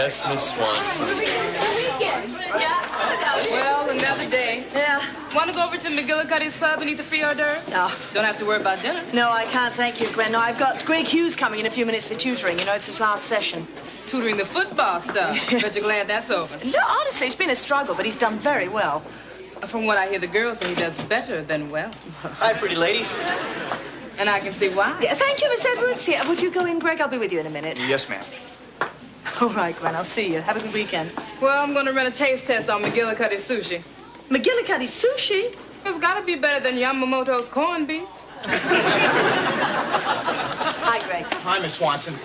Yes, Miss Swanson. Well, another day. Yeah. Want to go over to McGillicuddy's pub and eat the free hors d'oeuvres? No. Don't have to worry about dinner. No, I can't, thank you, Gwen. No, I've got Greg Hughes coming in a few minutes for tutoring. You know, it's his last session. Tutoring the football stuff. Bet you're glad that's over. No, honestly, it's been a struggle, but he's done very well. From what I hear, the girls say he does better than well. Hi, pretty ladies. And I can see why. Yeah, thank you, Miss Edwards. Yeah, would you go in, Greg? I'll be with you in a minute. Yes, ma'am. All right, Gwen, I'll see you. Have a good weekend. Well, I'm going to run a taste test on McGillicuddy's sushi. McGillicuddy's sushi? It's got to be better than Yamamoto's corned beef. Hi, Greg. Hi, Miss Swanson.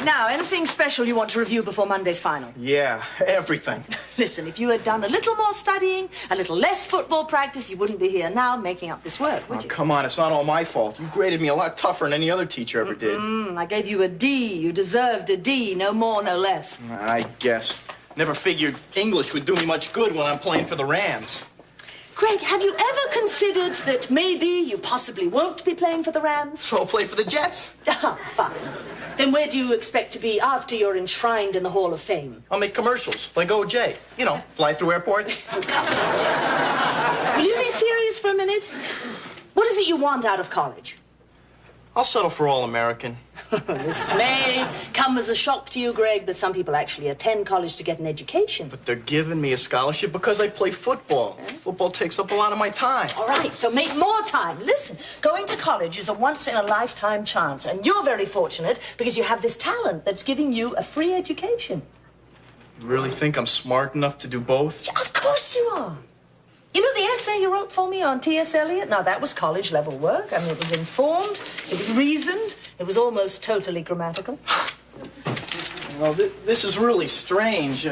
Now, anything special you want to review before Monday's final? Yeah, everything. Listen, if you had done a little more studying, a little less football practice, you wouldn't be here now making up this work, would you? Come on, it's not all my fault. You graded me a lot tougher than any other teacher ever did. I gave you a D. You deserved a D. No more, no less. I guess. Never figured English would do me much good when I'm playing for the Rams. Greg, have you ever considered that maybe you possibly won't be playing for the Rams? So I'll play for the Jets. Ah, fine. Then where do you expect to be after you're enshrined in the Hall of Fame? I'll make commercials, like OJ. You know, fly through airports. Will you be serious for a minute? What is it you want out of college? I'll settle for All-American. This may come as a shock to you, Greg, but some people actually attend college to get an education. But they're giving me a scholarship because I play football. Football takes up a lot of my time. All right, so make more time. Listen, going to college is a once-in-a-lifetime chance, and you're very fortunate because you have this talent that's giving you a free education. You really think I'm smart enough to do both? Yeah, of course you are. You know the essay you wrote for me on T.S. Eliot? Now, that was college-level work. I mean, it was informed, it was reasoned, it was almost totally grammatical. Well, this is really strange.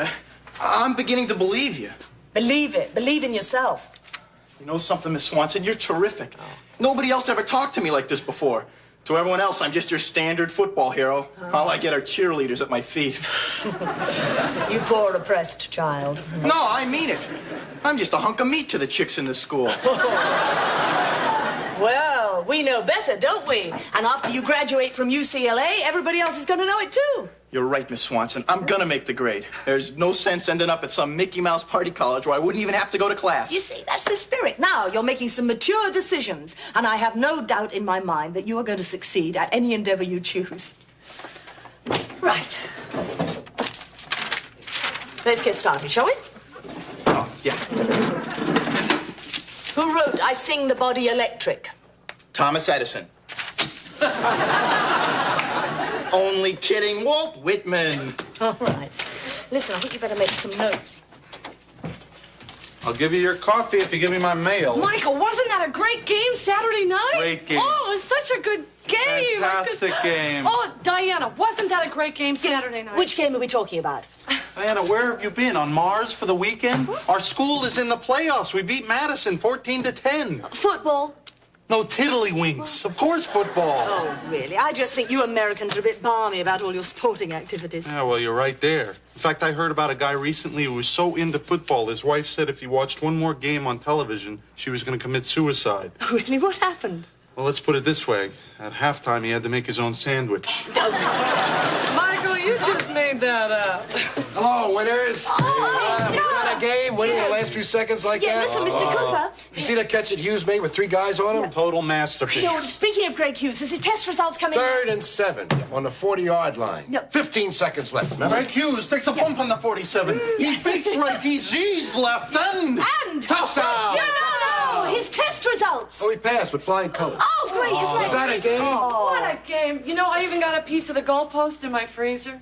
I'm beginning to believe you. Believe it. Believe in yourself. You know something, Miss Swanson? You're terrific. Nobody else ever talked to me like this before. To everyone else, I'm just your standard football hero. All I get are cheerleaders at my feet. You poor oppressed child. No, I mean it. I'm just a hunk of meat to the chicks in this school. Well, we know better, don't we? And after you graduate from UCLA, everybody else is going to know it, too. You're right, Miss Swanson. I'm gonna make the grade. There's no sense ending up at some Mickey Mouse party college where I wouldn't even have to go to class. You see, that's the spirit. Now you're making some mature decisions, and I have no doubt in my mind that you are going to succeed at any endeavor you choose. Right. Let's get started, shall we? Oh, yeah. Who wrote I Sing the Body Electric? Thomas Edison. Only kidding, Walt Whitman. All right. Listen, I think you better make some notes. I'll give you your coffee if you give me my mail. Michael, wasn't that a great game Saturday night? Great game. Oh, it was such a good game. Fantastic game. Oh, Diana, wasn't that a great game Saturday night? Which game are we talking about? Diana, where have you been? On Mars for the weekend? Our school is in the playoffs. We beat Madison 14-10. Football. No tiddlywinks. Of course, football. Oh, really? I just think you Americans are a bit balmy about all your sporting activities. Yeah, well, you're right there. In fact, I heard about a guy recently who was so into football, his wife said if he watched one more game on television, she was going to commit suicide. Really? What happened? Well, let's put it this way. At halftime, he had to make his own sandwich. Michael, you just made that up. Hello, winners. Oh, Was that a game? Winning in the last few seconds like Yeah, that? listen, Mr. Cooper. You see that catch that Hughes made with 3 guys on him? Total masterpiece. No, speaking of Greg Hughes, has his test results come in? 3rd and 7 on the 40-yard line. No. 15 seconds left, remember? Greg Hughes takes a bump on the 47. He fakes right. He Z's left end. And... Touchdown! No, his test results. Oh, he passed with flying colors. Oh, great. It's Was that a game? Oh. What a game. You know, I even got a piece of the goalpost in my freezer.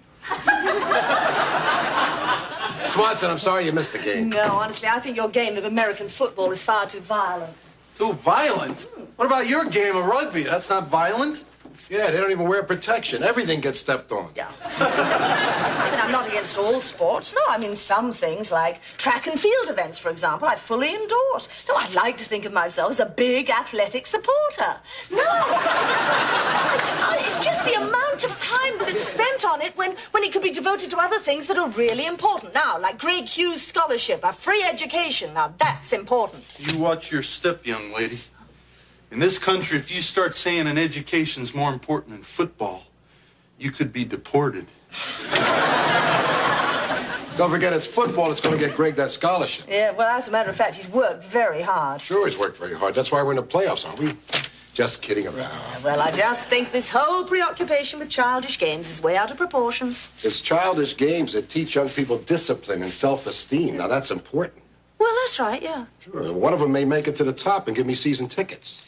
Swanson, I'm sorry you missed the game. No, honestly, I think your game of American football is far too violent. Too violent? What about your game of rugby? That's not violent? Yeah, they don't even wear protection. Everything gets stepped on. Yeah. I mean, I'm not against all sports. No, I mean, some things like track and field events, for example, I fully endorse. No, I'd like to think of myself as a big athletic supporter. No, it's just the amount of time that's spent on it when it could be devoted to other things that are really important. Now, like Greg Hughes Scholarship, a free education. Now, that's important. You watch your step, young lady. In this country, if you start saying an education's more important than football, you could be deported. Don't forget, it's football that's going to get Greg that scholarship. Yeah, well, as a matter of fact, he's worked very hard. Sure, he's worked very hard. That's why we're in the playoffs, aren't we? Just kidding around. Well, I just think this whole preoccupation with childish games is way out of proportion. It's childish games that teach young people discipline and self-esteem. Now, that's important. Well, that's right, yeah. Sure, one of them may make it to the top and give me season tickets.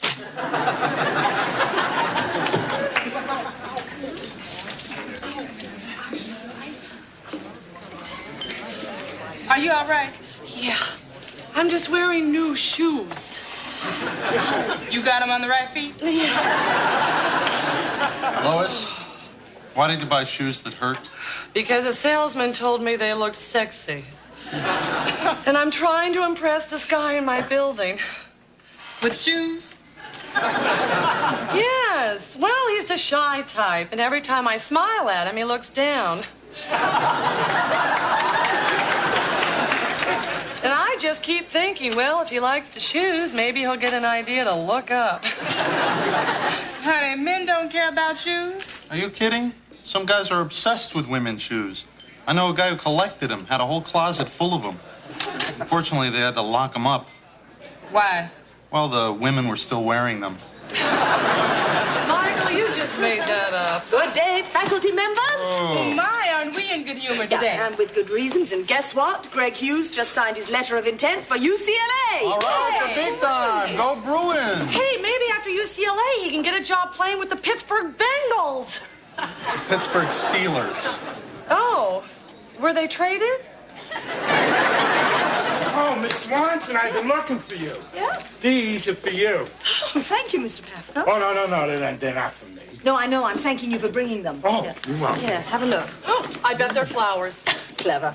Are you all right? Yeah. I'm just wearing new shoes. You got them on the right feet? Lois, why did you buy shoes that hurt? Because a salesman told me they looked sexy. And I'm trying to impress this guy in my building. With shoes? Yes. Well, he's the shy type, and every time I smile at him, he looks down. And I just keep thinking, well, if he likes the shoes, maybe he'll get an idea to look up. Honey, men don't care about shoes. Are you kidding? Some guys are obsessed with women's shoes. I know a guy who collected them, had a whole closet full of them. Unfortunately, they had to lock them up. Why? Well, the women were still wearing them. Michael, you just made that up. Good day, faculty members. Oh, my, aren't we in good humor today? Yeah, and with good reasons. And guess what? Greg Hughes just signed his letter of intent for UCLA. All right, Hey. big time. Go Bruins. Hey, maybe after UCLA, he can get a job playing with the Pittsburgh Bengals. It's the Pittsburgh Steelers. Oh, were they traded? Oh, Miss Swanson, I've been looking for you. Yeah? These are for you. Oh, thank you, Mr. Pafko. Oh, no, they're not for me. No, I know. I'm thanking you for bringing them. Oh, Yeah. you're welcome. Yeah, have a look. I bet they're flowers. Clever.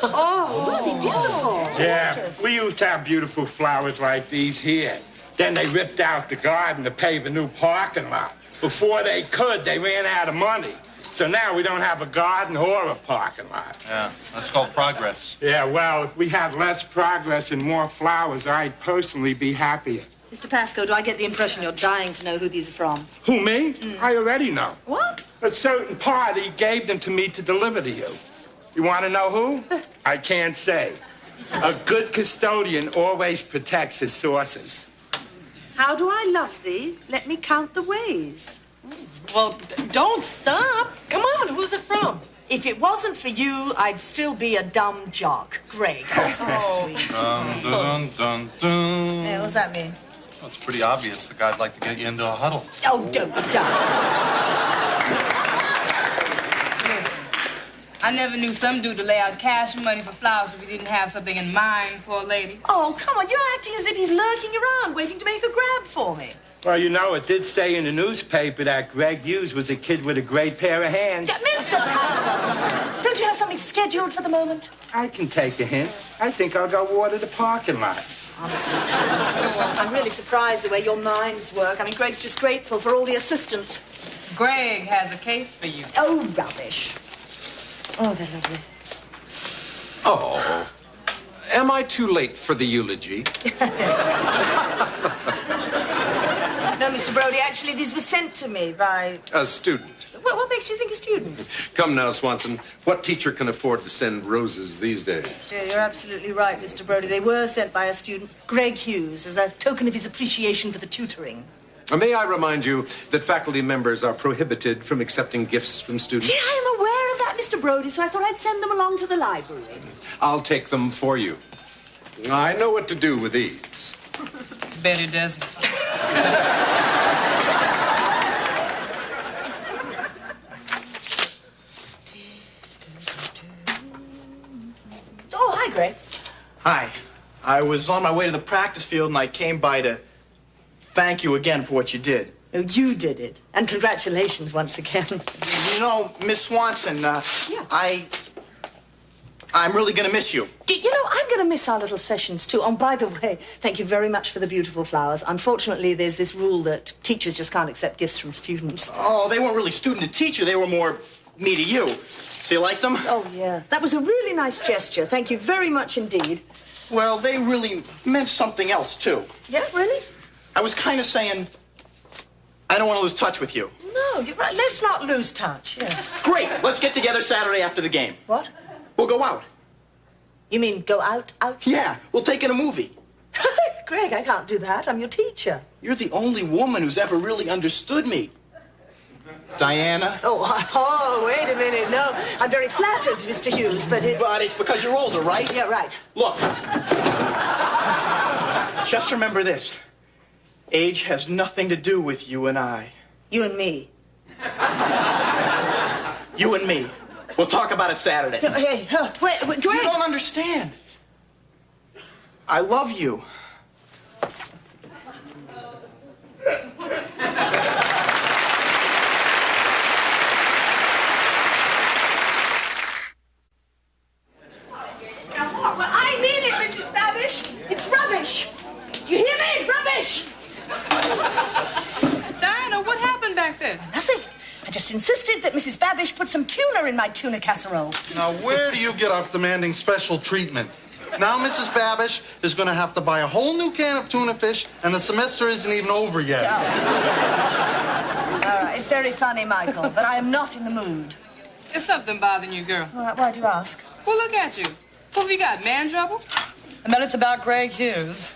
Oh, really beautiful. Yeah, Gorgeous. we used to have beautiful flowers like these here. Then they ripped out the garden to pave a new parking lot. Before they could, they ran out of money. So now we don't have a garden or a parking lot. Yeah, that's called progress. Yeah, well, if we had less progress and more flowers, I'd personally be happier. Mr. Pafko, do I get the impression you're dying to know who these are from? Who, me? I already know. What? A certain party gave them to me to deliver to you. You want to know who? I can't say. A good custodian always protects his sources. How do I love thee? Let me count the ways. Well, don't stop. Come on, who's it from? If it wasn't for you, I'd still be a dumb jock. Greg, isn't that sweet? Dun, dun, dun, dun. Yeah, what's that mean? Well, it's pretty obvious the guy'd like to get you into a huddle. Oh, don't be dumb. Listen, I never knew some dude to lay out cash money for flowers if he didn't have something in mind for a lady. Oh, come on. You're acting as if he's lurking around, waiting to make a grab for me. Well, you know, it did say in the newspaper that Greg Hughes was a kid with a great pair of hands. Yeah, Mr. Pafko, don't you have something scheduled for the moment? I can take a hint. I think I'll go water the parking lot. Honestly. I'm really surprised the way your minds work. I mean, Greg's just grateful for all the assistance. Greg has a case for you. Oh, rubbish. Oh, they're lovely. Oh. Am I too late for the eulogy? No, Mr. Brody, actually, these were sent to me by... A student. What makes you think a student? Come now, Swanson. What teacher can afford to send roses these days? Yeah, you're absolutely right, Mr. Brody. They were sent by a student, Greg Hughes, as a token of his appreciation for the tutoring. May I remind you that faculty members are prohibited from accepting gifts from students? Yeah, I am aware of that, Mr. Brody, so I thought I'd send them along to the library. I'll take them for you. I know what to do with these. Bet he doesn't. Oh, hi, Greg. Hi. I was on my way to the practice field and I came by to thank you again for what you did. Oh, you did it. And congratulations once again. You know, Miss Swanson, I'm really gonna miss you. You know, I'm going to miss our little sessions, too. Oh, by the way, thank you very much for the beautiful flowers. Unfortunately, there's this rule that teachers just can't accept gifts from students. Oh, they weren't really student to teacher. They were more me to you. So you like them? Oh, yeah. That was a really nice gesture. Thank you very much indeed. Well, they really meant something else, too. Yeah, really? I was kind of saying, I don't want to lose touch with you. No, you're right. Let's not lose touch. Yeah. Great. Let's get together Saturday after the game. What? We'll go out. You mean go out? Yeah, we'll take in a movie. Greg, I can't do that. I'm your teacher. You're the only woman who's ever really understood me. Diana? Oh, wait a minute. No, I'm very flattered, Mr. Hughes, but it's... But it's because you're older, right? Yeah, right. Look. Just remember this. Age has nothing to do with you and I. You and me. You and me. We'll talk about it Saturday. Hey, wait, Greg. You don't understand. I love you. Well, I mean it, Mrs. Babish. It's rubbish. Do you hear me? Rubbish. Diana, what happened back there? Nothing. I just insisted that Mrs. Babish put some tuna in my tuna casserole. Now, where do you get off demanding special treatment? Now Mrs. Babish is going to have to buy a whole new can of tuna fish, and the semester isn't even over yet. Oh. All right, it's very funny, Michael, but I am not in the mood. Is something bothering you, girl? Why do you ask? Well, look at you. What have you got, man trouble? I bet it's about Greg Hughes.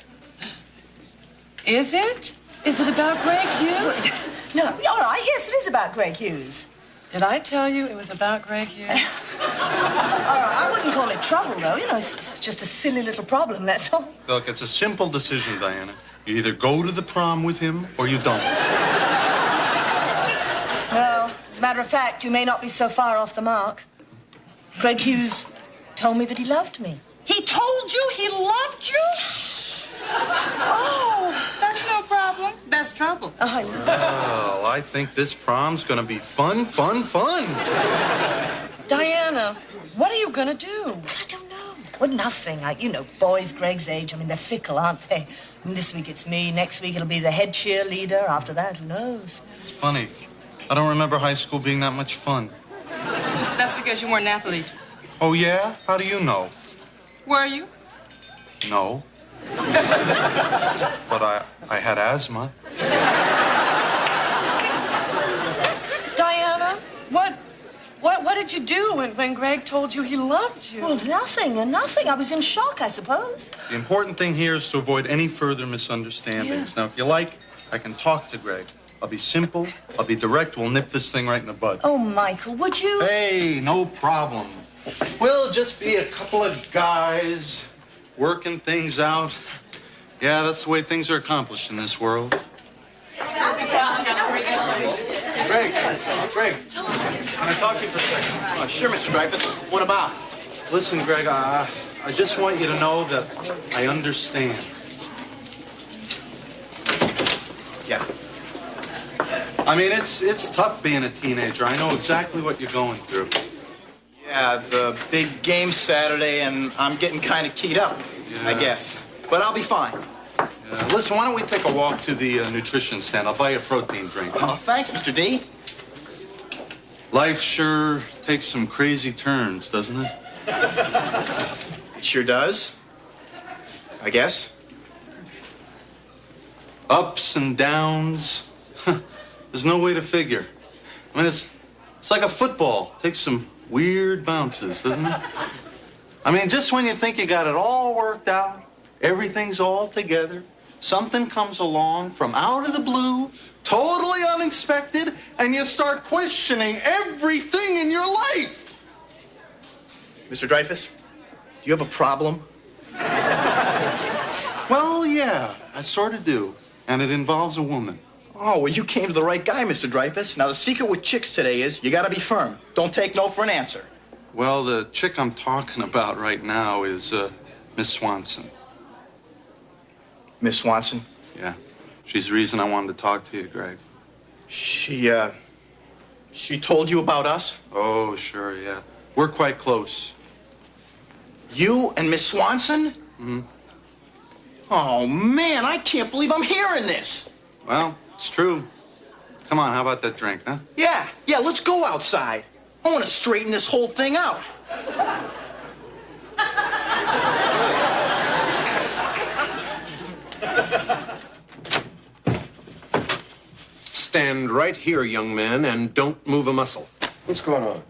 Is it? Is it about Greg Hughes? No, all right, yes, it is about Greg Hughes. Did I tell you it was about Greg Hughes? All right, I wouldn't call it trouble, though. You know, it's just a silly little problem, that's all. Look, it's a simple decision, Diana. You either go to the prom with him or you don't. Well, as a matter of fact, you may not be so far off the mark. Greg Hughes told me that he loved me. He told you he loved you? Oh, that's no problem. That's trouble. Oh, I know. Well, I think this prom's gonna be fun. Diana, what are you gonna do? I don't know. Well, nothing. You know, boys Greg's age, I mean, they're fickle, aren't they? I mean, this week it's me, next week it'll be the head cheerleader. After that, who knows? It's funny. I don't remember high school being that much fun. That's because you weren't an athlete. Oh, yeah? How do you know? Were you? No. But I had asthma. Diana, what did you do when Greg told you he loved you? Well, nothing. I was in shock, I suppose. The important thing here is to avoid any further misunderstandings. Yeah. Now, if you like, I can talk to Greg. I'll be simple. I'll be direct. We'll nip this thing right in the bud. Oh, Michael, would you? Hey, no problem. We'll just be a couple of guys working things out. Yeah, that's the way things are accomplished in this world. Greg, can I talk to you for a second? Oh, sure, Mr. Dreyfus. What about? Listen, Greg, I just want you to know that I understand. Yeah. I mean, it's tough being a teenager. I know exactly what you're going through. Yeah, the big game Saturday, and I'm getting kind of keyed up, I guess. But I'll be fine. Listen, why don't we take a walk to the nutrition stand? I'll buy you a protein drink. Oh, thanks, Mr. D. Life sure takes some crazy turns, doesn't it? It sure does. I guess. Ups and downs. There's no way to figure. I mean, it's like a football. It takes some weird bounces, doesn't it? I mean, just when you think you got it all worked out, everything's all together, something comes along from out of the blue, totally unexpected, and you start questioning everything in your life. Mr. Dreyfus, do you have a problem? Well, yeah, I sort of do. And it involves a woman. Oh, well, you came to the right guy, Mr. Dreyfus. Now, the secret with chicks today is you gotta be firm. Don't take no for an answer. Well, the chick I'm talking about right now is Miss Swanson. Miss Swanson? Yeah. She's the reason I wanted to talk to you, Greg. She told you about us? Oh, sure, yeah. We're quite close. You and Miss Swanson? Mm-hmm. Oh, man, I can't believe I'm hearing this. Well, it's true. Come on, how about that drink, huh? Yeah, let's go outside. I want to straighten this whole thing out. Stand Stand right here, young man, and don't move a muscle. What's going on?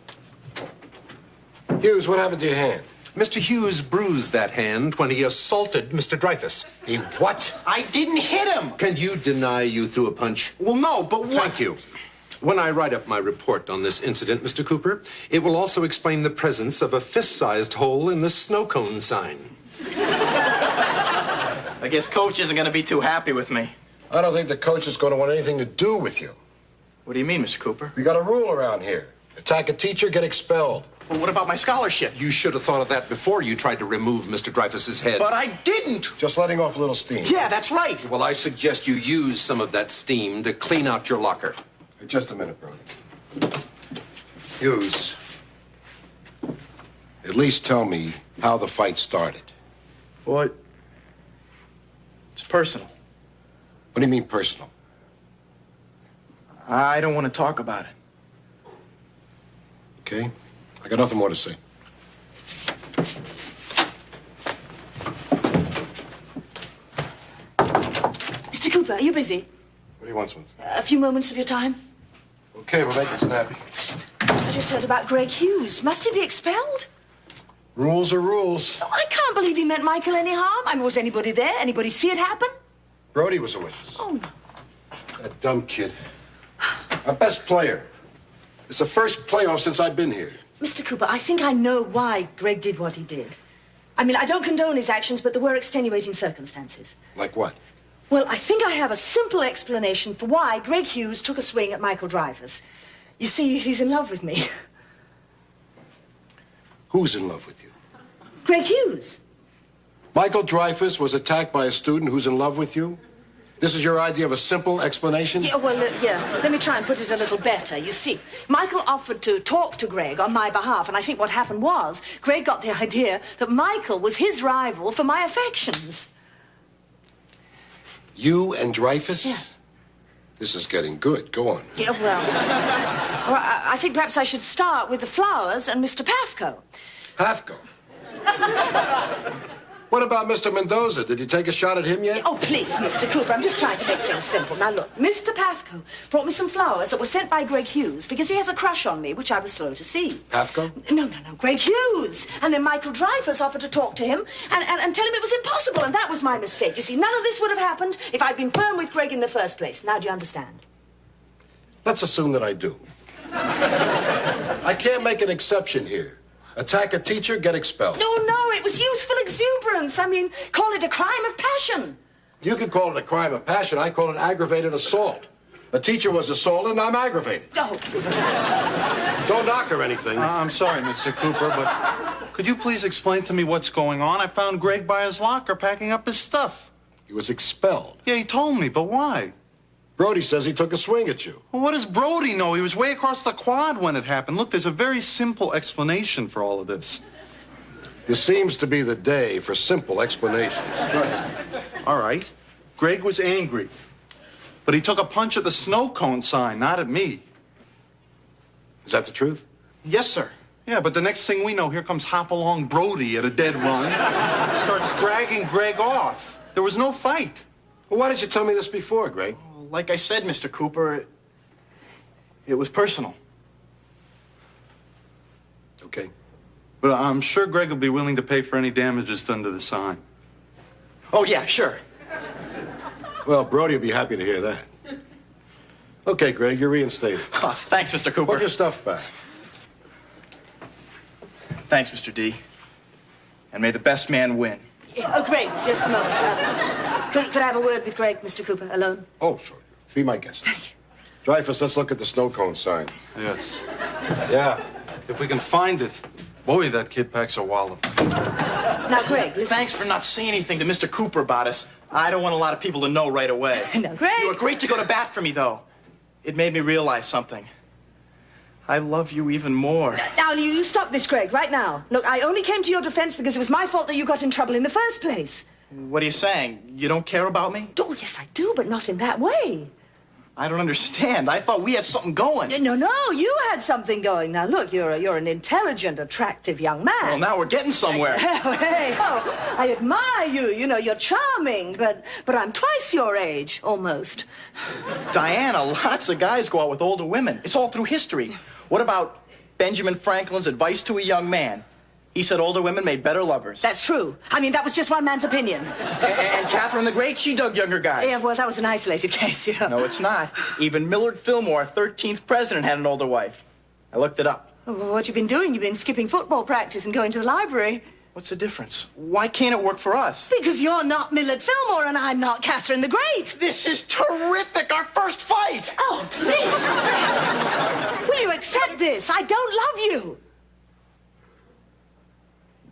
Hughes, what happened to your hand? Mr. Hughes bruised that hand when he assaulted Mr. Dreyfus. He what? I didn't hit him. Can you deny you threw a punch? Well, no, but what? Thank you. When I write up my report on this incident, Mr. Cooper, it will also explain the presence of a fist-sized hole in the snow cone sign. I guess Coach isn't going to be too happy with me. I don't think the coach is going to want anything to do with you. What do you mean, Mr. Cooper? We got a rule around here. Attack a teacher, get expelled. Well, what about my scholarship? You should have thought of that before you tried to remove Mr. Dreyfus's head. But I didn't. Just letting off a little steam. Yeah, that's right. Well, I suggest you use some of that steam to clean out your locker. Hey, just a minute, Brody. Hughes, at least tell me how the fight started. What? It's personal. What do you mean personal? I don't want to talk about it. Okay? I got nothing more to say. Mr. Cooper, are you busy? What do you want, Swanson? A few moments of your time? Okay, we'll make it snappy. I just heard about Greg Hughes. Must he be expelled? Rules are rules. Oh, I can't believe he meant Michael any harm. I mean, was anybody there? Anybody see it happen? Brody was a witness. Oh, no. That dumb kid. Our best player. It's the first playoff since I've been here. Mr. Cooper, I think I know why Greg did what he did. I mean, I don't condone his actions, but there were extenuating circumstances. Like what? Well, I think I have a simple explanation for why Greg Hughes took a swing at Michael Dreyfus. You see, he's in love with me. Who's in love with you? Greg Hughes. Michael Dreyfus was attacked by a student who's in love with you? This is your idea of a simple explanation? Yeah, well, yeah. Let me try and put it a little better. You see, Michael offered to talk to Greg on my behalf, and I think what happened was Greg got the idea that Michael was his rival for my affections. You and Dreyfus? Yeah. This is getting good. Go on. Yeah, well, I think perhaps I should start with the flowers and Mr. Pafko. Pafko? What about Mr. Mendoza? Did you take a shot at him yet? Oh, please, Mr. Cooper, I'm just trying to make things simple. Now, look, Mr. Pafko brought me some flowers that were sent by Greg Hughes because he has a crush on me, which I was slow to see. Pafko? No, Greg Hughes. And then Michael Dreyfus offered to talk to him and tell him it was impossible, and that was my mistake. You see, none of this would have happened if I'd been firm with Greg in the first place. Now, do you understand? Let's assume that I do. I can't make an exception here. Attack a teacher, get expelled. No, it was youthful exuberance. I mean, call it a crime of passion. You can call it a crime of passion. I call it aggravated assault. A teacher was assaulted, and I'm aggravated. Oh. Don't knock or anything. I'm sorry, Mr. Cooper, but could you please explain to me what's going on? I found Greg by his locker packing up his stuff. He was expelled. Yeah, he told me, but why? Brody says he took a swing at you. Well, what does Brody know? He was way across the quad when it happened. Look, there's a very simple explanation for all of this. This seems to be the day for simple explanations. Go ahead. All right. Greg was angry, but he took a punch at the snow cone sign, not at me. Is that the truth? Yes, sir. Yeah, but the next thing we know, here comes Hop-Along Brody at a dead run. Starts dragging Greg off. There was no fight. Well, why didn't you tell me this before, Greg? Like I said, Mr. Cooper, it was personal. Okay. But I'm sure Greg will be willing to pay for any damages done to the sign. Oh, yeah, sure. Well, Brody will be happy to hear that. Okay, Greg, you're reinstated. Oh, thanks, Mr. Cooper. Put your stuff back. Thanks, Mr. D. And may the best man win. Oh, Greg, just a moment. Could I have a word with Greg, Mr. Cooper, alone? Oh, sure. Be my guest. Thank you. Dreyfus, let's look at the snow cone sign. Yes. Yeah. If we can find it. Boy, that kid packs a wallop. Now, Greg, listen. Thanks for not saying anything to Mr. Cooper about us. I don't want a lot of people to know right away. No, Greg. You were great to go to bat for me, though. It made me realize something. I love you even more. Now, you stop this, Greg, right now. Look, I only came to your defense because it was my fault that you got in trouble in the first place. What are you saying? You don't care about me? Oh, yes, I do, but not in that way. I don't understand. I thought we had something going. No, you had something going. Now, look, you're an intelligent, attractive young man. Well, now we're getting somewhere. Hey, I admire you. You know, you're charming, but I'm twice your age, almost. Diana, lots of guys go out with older women. It's all through history. What about Benjamin Franklin's advice to a young man? He said older women made better lovers. That's true. I mean, that was just one man's opinion. And Catherine the Great, she dug younger guys. Yeah, well, that was an isolated case, you know. No, it's not. Even Millard Fillmore, our 13th president, had an older wife. I looked it up. Well, what you been doing? You've been skipping football practice and going to the library. What's the difference? Why can't it work for us? Because you're not Millard Fillmore and I'm not Catherine the Great. This is terrific! Our first fight! Oh, please! Will you accept this? I don't love you.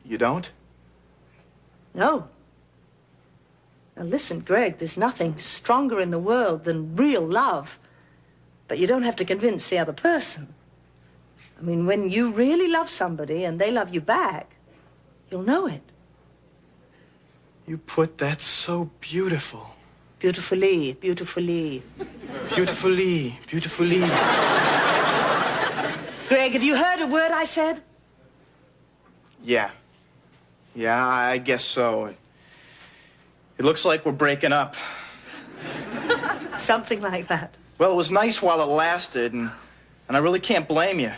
You don't? No. Now listen, Greg, there's nothing stronger in the world than real love. But you don't have to convince the other person. I mean, when you really love somebody and they love you back, you'll know it. You put that so beautiful. Beautifully, beautifully. Beautifully, beautifully. Greg, have you heard a word I said? Yeah. Yeah, I guess so. It looks like we're breaking up. Something like that. Well, it was nice while it lasted, and I really can't blame you.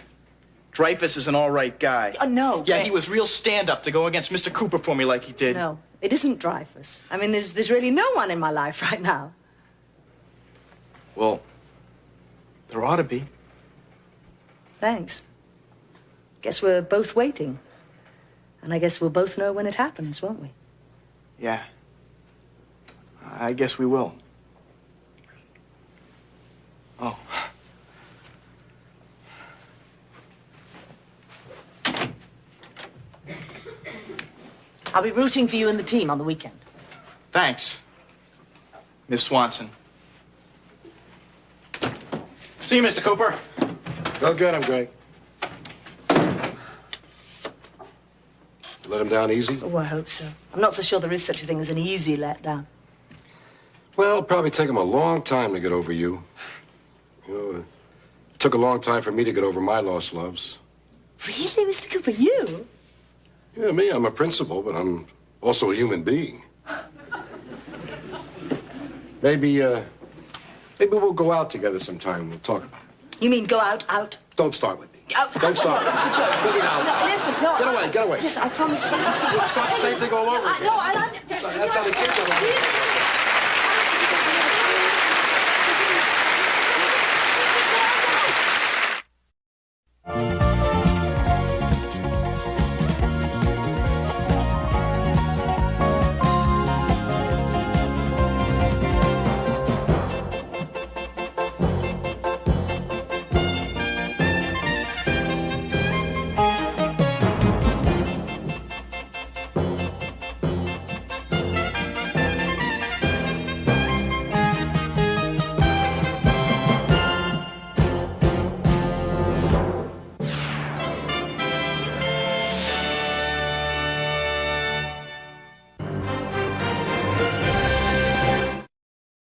Dreyfus is an all right guy. No. Yeah, he was real stand-up to go against Mr. Cooper for me like he did. No, it isn't Dreyfus. I mean, there's really no one in my life right now. Well, there ought to be. Thanks. Guess we're both waiting. And I guess we'll both know when it happens, won't we? Yeah. I guess we will. Oh. I'll be rooting for you and the team on the weekend. Thanks, Miss Swanson. See you, Mr. Cooper. Go get him, Greg. Let him down easy? Oh, I hope so. I'm not so sure there is such a thing as an easy letdown. Well, it'll probably take him a long time to get over you. You know, it took a long time for me to get over my lost loves. Really, Mr. Cooper, you? Yeah, me, I'm a principal, but I'm also a human being. Maybe we'll go out together sometime and we'll talk about it. You mean go out? Don't start with me. Oh, Don't start. It's a joke. Put it out. No, listen, no. Get away. Listen, I promise you. It's not the same thing all over again. No, I That's how the kids are.